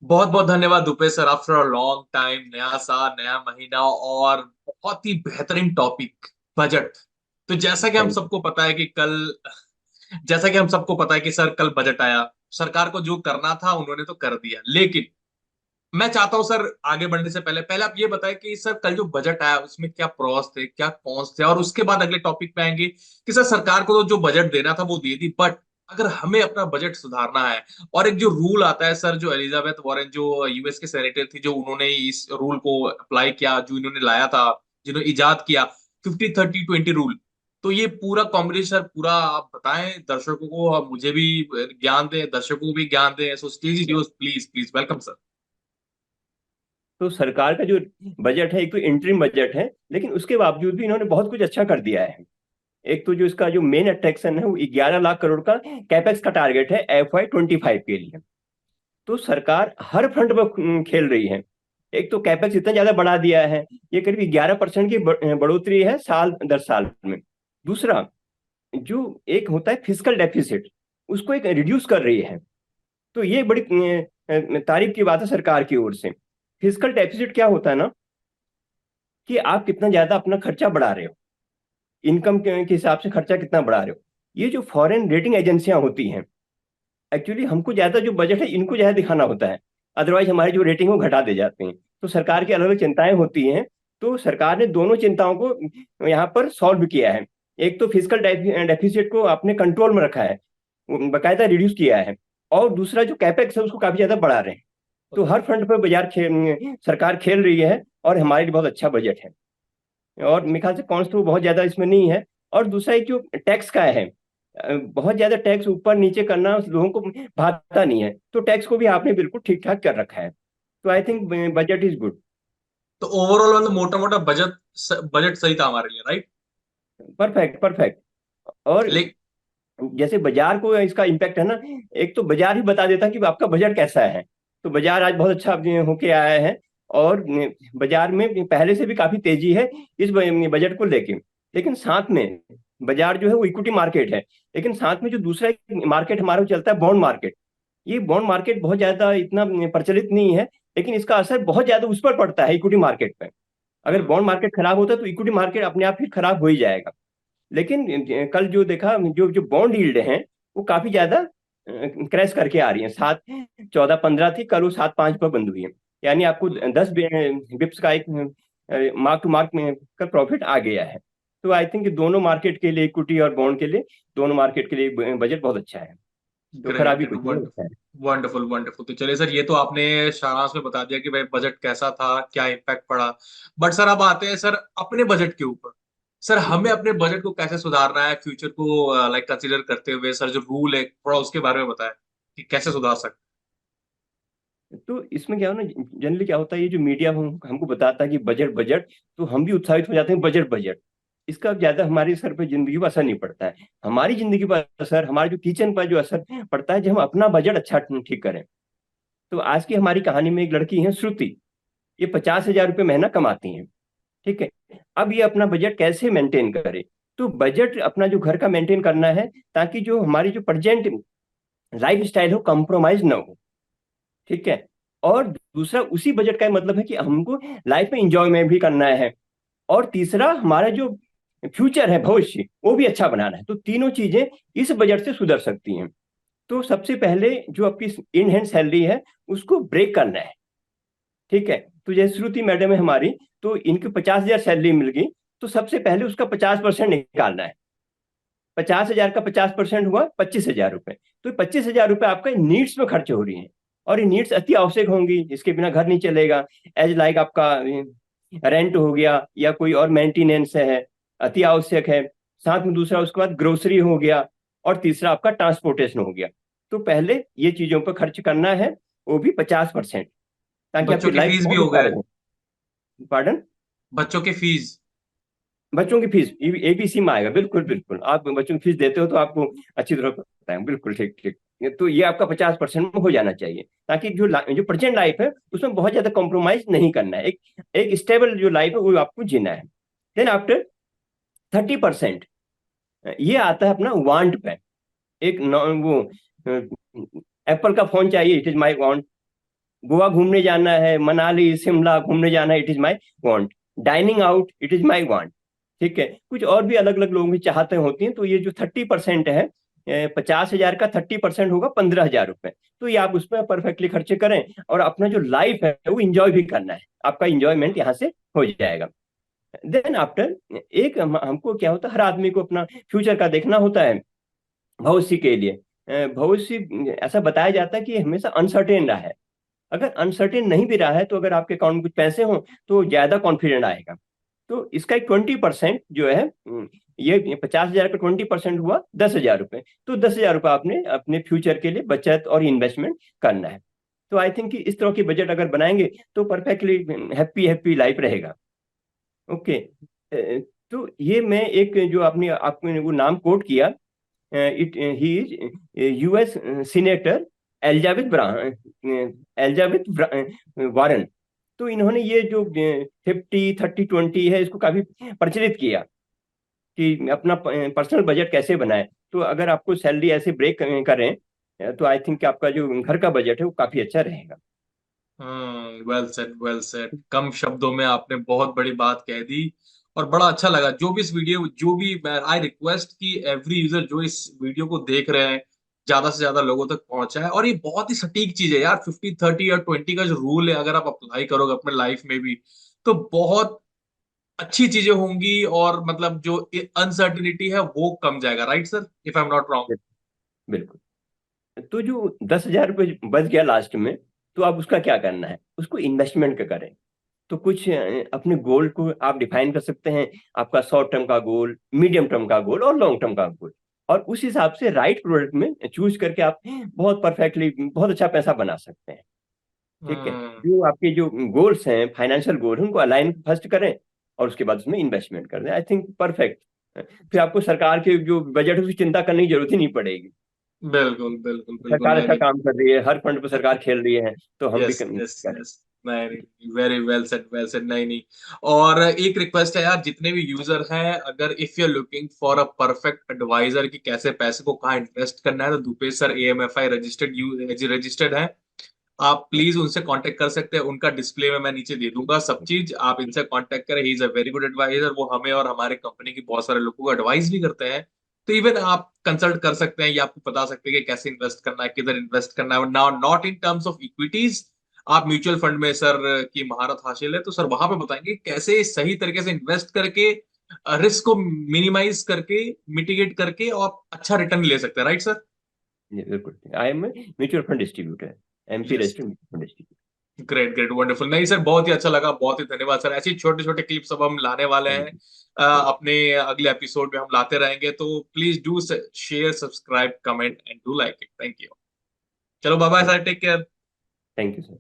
बहुत बहुत धन्यवाद Dubey sir. After a long time, नया साल, नया महीना और बहुत ही बेहतरीन टॉपिक, बजट। तो थैंक यू। जैसा कि हम सबको पता है कि सर कल बजट आया। सरकार को जो करना था उन्होंने तो कर दिया, लेकिन मैं चाहता हूं सर, आगे बढ़ने से पहले पहले आप ये बताएं कि सर कल जो बजट आया उसमें क्या प्रॉस थे, क्या कॉन्स थे, और उसके बाद अगले टॉपिक पे आएंगे कि सर सरकार को तो जो बजट देना था वो दे दी, बट अगर हमें अपना बजट सुधारना है। और एक जो रूल आता है सर, जो एलिजाबेथ वॉरेन जो यूएस के सेनेटर थी, जो उन्होंने इस रूल को अप्लाई किया, जो इन्होंने लाया था, जिन्होंने इजाद किया 50-30-20 रूल। तो ये पूरा कॉम्बिनेशन सर, पूरा आप बताएं दर्शकों को, मुझे भी ज्ञान दें, दर्शकों को भी ज्ञान दें। So stage is yours, please please welcome sir. तो सरकार का जो बजट है, एक तो इंटरिम बजट है, लेकिन उसके बावजूद भी इन्होंने बहुत कुछ अच्छा कर दिया है। एक तो जो इसका जो मेन अट्रैक्शन है वो 11 लाख करोड़ का कैपेक्स का टारगेट है FY 25 के लिए। तो सरकार हर फ्रंट पर खेल रही है। एक तो कैपेक्स इतना ज्यादा बढ़ा दिया है, ये करीब 11% की बढ़ोतरी है साल दर साल में। दूसरा, जो एक होता है फिजिकल डेफिसिट, उसको एक रिड्यूस कर रही है। तो ये बड़ी तारीफ की बात है सरकार की ओर से। फिजिकल डेफिसिट क्या होता है ना, कि आप कितना ज्यादा अपना खर्चा बढ़ा रहे हो, इनकम के हिसाब से खर्चा कितना बढ़ा रहे हो। ये जो फॉरेन रेटिंग एजेंसियां होती हैं, एक्चुअली हमको ज्यादा जो बजट है इनको ज्यादा दिखाना होता है, अदरवाइज हमारी जो रेटिंग है वो घटा दे जाते हैं। तो सरकार की अलग अलग चिंताएं होती हैं। तो सरकार ने दोनों चिंताओं को यहाँ पर सॉल्व किया है। एक तो फिजिकल डेफिसिट को आपने कंट्रोल में रखा है, बकायदा रिड्यूस किया है। और दूसरा जो कैपेक्स है उसको काफी ज्यादा बढ़ा रहे हैं। तो हर फ्रंट पर सरकार खेल रही है, और हमारे लिए बहुत अच्छा बजट है। और मेरे ख्याल से कॉन्स तो बहुत ज्यादा इसमें नहीं है। और दूसरा एक जो टैक्स का है, बहुत ज्यादा टैक्स ऊपर नीचे करना लोगों को भाता नहीं है, तो टैक्स को भी आपने बिल्कुल ठीक ठाक कर रखा है। तो I think budget is good. तो ओवरऑल मतलब मोटा मोटा बजट सही था हमारे लिए, राइट? Perfect perfect. और लेकिन जैसे बाजार को इसका इम्पैक्ट है ना, एक तो बाजार ही बता देता कि आपका बजट कैसा है। तो बाजार आज बहुत अच्छा होके आया है। और बाजार में पहले से भी काफी तेजी है इस बजट को लेके। लेकिन साथ में बाजार जो है वो इक्विटी मार्केट है, लेकिन साथ में जो दूसरा मार्केट हमारा वो चलता है बॉन्ड मार्केट। ये बॉन्ड मार्केट बहुत ज्यादा इतना प्रचलित नहीं है, लेकिन इसका असर बहुत ज्यादा उस पर पड़ता है, इक्विटी मार्केट पे। अगर बॉन्ड मार्केट खराब होता है तो इक्विटी मार्केट अपने आप फिर खराब हो ही जाएगा। लेकिन कल जो देखा, जो जो बॉन्ड यील्ड हैं वो काफी ज्यादा क्रैश करके आ रही है। 7.14-15 थी, कल वो 7.5 पर बंद हुई है। यानी आपको 10 बिप्स का एक मार्क टू मार्क में का प्रॉफिट आ गया है। तो आई थिंक दोनों मार्केट के लिए, इक्विटी और बॉन्ड के लिए, दोनों मार्केट के लिए बजट बहुत अच्छा है। तो खराबी ग्रेट, कुछ नहीं होता है। Wonderful wonderful. तो चलिए सर, ये तो आपने सारांश में बता दिया कि भाई बजट कैसा था, क्या इम्पैक्ट पड़ा। बट सर अब आते हैं सर अपने बजट के ऊपर। सर हमें अपने बजट को कैसे सुधारना है फ्यूचर को लाइक कंसीडर करते हुए। सर जो रूल है थोड़ा उसके बारे में बताएं कि कैसे सुधार सकते तो इसमें क्या हो ना, जनरली क्या होता है, ये जो मीडिया हमको बताता है कि बजट बजट, तो हम भी उत्साहित हो जाते हैं बजट बजट। इसका ज्यादा हमारी सर पे, जिंदगी पर असर नहीं पड़ता है। हमारी जिंदगी पर असर, हमारे जो किचन पर जो असर पड़ता है, जब हम अपना बजट अच्छा ठीक करें। तो आज की हमारी कहानी में एक लड़की है श्रुति। ये 50,000 रुपये महीना कमाती हैं। ठीक है। अब ये अपना बजट कैसे मेंटेन करे। तो बजट अपना जो घर का मेंटेन करना है, ताकि जो हमारी जो प्रेजेंट लाइफ स्टाइल हो, कॉम्प्रोमाइज ना हो। ठीक है। और दूसरा, उसी बजट का मतलब है कि हमको लाइफ में इंजॉयमेंट भी करना है। और तीसरा, हमारा जो फ्यूचर है, भविष्य, वो भी अच्छा बनाना है। तो तीनों चीजें इस बजट से सुधर सकती हैं। तो सबसे पहले जो आपकी इन हैंड सैलरी है, उसको ब्रेक करना है। ठीक है। तो जैसे श्रुति मैडम है हमारी, तो इनकी 50,000 सैलरी मिल गई। तो सबसे पहले उसका 50% निकालना है। 50,000 का 50% हुआ 25,000 रुपये। तो 25,000 रुपये आपका नीड्स में खर्च हो रही है। और ये नीड्स अति आवश्यक होंगी, इसके बिना घर नहीं चलेगा। एज लाइक आपका रेंट हो गया, या कोई और मेंटेनेंस है, अति आवश्यक है। साथ में दूसरा, उसके बाद ग्रोसरी हो गया। और तीसरा आपका ट्रांसपोर्टेशन हो गया। तो पहले ये चीजों पर खर्च करना है, वो भी 50%, ताकि बच्चों आपकी की लाइफ फीस भी बहुत हो अच्छा गए। रहे। पार्डन? बच्चों की फीस। बच्चों की फीस ABC में आएगा, बिल्कुल बिल्कुल। आप बच्चों की फीस देते हो तो आपको अच्छी तरह पता है, बिल्कुल ठीक ठीक। तो ये आपका 50% में हो जाना चाहिए, ताकि जो प्रेजेंट लाइफ है उसमें बहुत ज्यादा कॉम्प्रोमाइज नहीं करना है। एक एक स्टेबल जो लाइफ है वो आपको जीना है। देन आफ्टर 30%, ये आता है अपना वांट पे। एक वो एप्पल का फोन चाहिए, it is my want. Goa घूमने जाना है, मनाली शिमला घूमने जाना है, it is my want. Dining out, it is my want. ठीक है, कुछ और भी अलग अलग लोगों की चाहतें होती हैं। तो ये जो 30% है, 50,000 का 30% होगा 15,000 रुपए। तो ये आप उसमें परफेक्टली खर्चे करें, और अपना जो लाइफ है वो इंजॉय भी करना है, आपका इंजॉयमेंट यहाँ से हो जाएगा। देन आफ्टर, एक हमको क्या होता है, हर आदमी को अपना फ्यूचर का देखना होता है भविष्य के लिए। भविष्य ऐसा बताया जाता है कि हमेशा अनसर्टेन रहा है। अगर अनसर्टेन नहीं भी रहा है, तो अगर आपके अकाउंट में कुछ पैसे हों तो ज्यादा कॉन्फिडेंट आएगा। तो इसका एक 20% जो है, ये 50,000 का 20% हुआ 10,000 रुपए। तो 10,000 रुपये आपने अपने फ्यूचर के लिए बचत और इन्वेस्टमेंट करना है। तो आई थिंक कि इस तरह की बजट अगर बनाएंगे तो परफेक्टली हैप्पी हैप्पी लाइफ रहेगा। ओके। तो ये मैं एक जो आपने आपने वो नाम कोट किया, it he is US senator Elizabeth Warren. तो इन्होंने ये जो 50-30-20 है, इसको काफी प्रचलित किया कि अपना पर्सनल बजट कैसे बनाए। तो अगर आपको सैलरी ऐसे ब्रेक करें, तो आई थिंक आपका जो घर का बजट है वो काफी अच्छा रहेगा। Well said, well said. कम शब्दों में आपने बहुत बड़ी बात कह दी, और बड़ा अच्छा लगा। जो भी इस वीडियो, जो भी, मैं आई रिक्वेस्ट कि एवरी यूजर जो इस वीडियो को देख रहे हैं, ज्यादा से ज्यादा लोगों तक पहुंचाए। और ये बहुत ही सटीक चीज है यार, 50-30 और 20 का जो रूल है, अगर आप अप्लाई करोगे अपने लाइफ में भी, तो बहुत अच्छी चीजें होंगी। और मतलब जो अनसर्टिनिटी है वो कम जाएगा। Right sir, if I am not wrong? बिल्कुल। तो जो 10,000 रुपये बच गया लास्ट में, तो आप उसका क्या करना है, उसको इन्वेस्टमेंट का करें। तो कुछ अपने गोल को आप डिफाइन कर सकते हैं, आपका शॉर्ट टर्म का गोल, मीडियम टर्म का गोल और लॉन्ग टर्म का गोल। और उस हिसाब से राइट प्रोडक्ट में चूज करके आप बहुत परफेक्टली बहुत अच्छा पैसा बना सकते हैं। ठीक है, हम्म। जो आपके जो गोल्स हैं, फाइनेंशियल गोल, उनको अलाइन फर्स्ट करें, और उसके बाद उसमें इन्वेस्टमेंट कर दें। I think perfect. फिर आपको सरकार के जो बजट है उसकी चिंता करने की जरूरत ही नहीं पड़ेगी। बिल्कुल बिल्कुल बिल्कुल, सरकार नहीं अच्छा नहीं। काम कर रही है, हर फंड पर सरकार खेल रही है, तो हम भी यस यस करें। यस। नहीं नहीं, very well said, well said. नहीं नहीं। और एक रिक्वेस्ट है यार, जितने भी यूजर हैं, अगर if you are looking for a perfect advisor कि कैसे पैसे को कहाँ इन्वेस्ट करना है, तो दुपेश सर AMFI रजिस्टर्ड है। आप प्लीज उनसे कांटेक्ट कर सकते हैं। उनका डिस्प्ले में मैं नीचे दे दूंगा सब चीज, आप इनसे कांटेक्ट करें। He is a very good advisor. वो हमें और हमारे कंपनी की बहुत सारे लोगों को एडवाइस भी करते हैं। तो इवन आप कंसल्ट कर सकते हैं, या आपको बता सकते हैं कि कैसे इन्वेस्ट करना है, किधर इन्वेस्ट करना है। Now not in terms of equities, आप म्यूचुअल फंड में सर की महारत हासिल है, तो सर वहां पे बताएंगे कैसे सही तरीके से इन्वेस्ट करके, रिस्क को मिनिमाइज करके, मिटिगेट करके, और अच्छा रिटर्न ले सकते हैं। Right sir? जी, बिल्कुल। I am mutual fund distributor, MP yes. Registered mutual fund distributor. Great great, wonderful. नहीं सर, बहुत ही अच्छा लगा, बहुत ही धन्यवाद सर। ऐसे छोटे छोटे क्लिप्स अब हम लाने वाले हैं। Thank you. थैंक अपने अगले एपिसोड में हम लाते रहेंगे। तो please do share, subscribe, comment and do like it. Thank you. चलो bye bye you. Sir, take care. Thank you sir.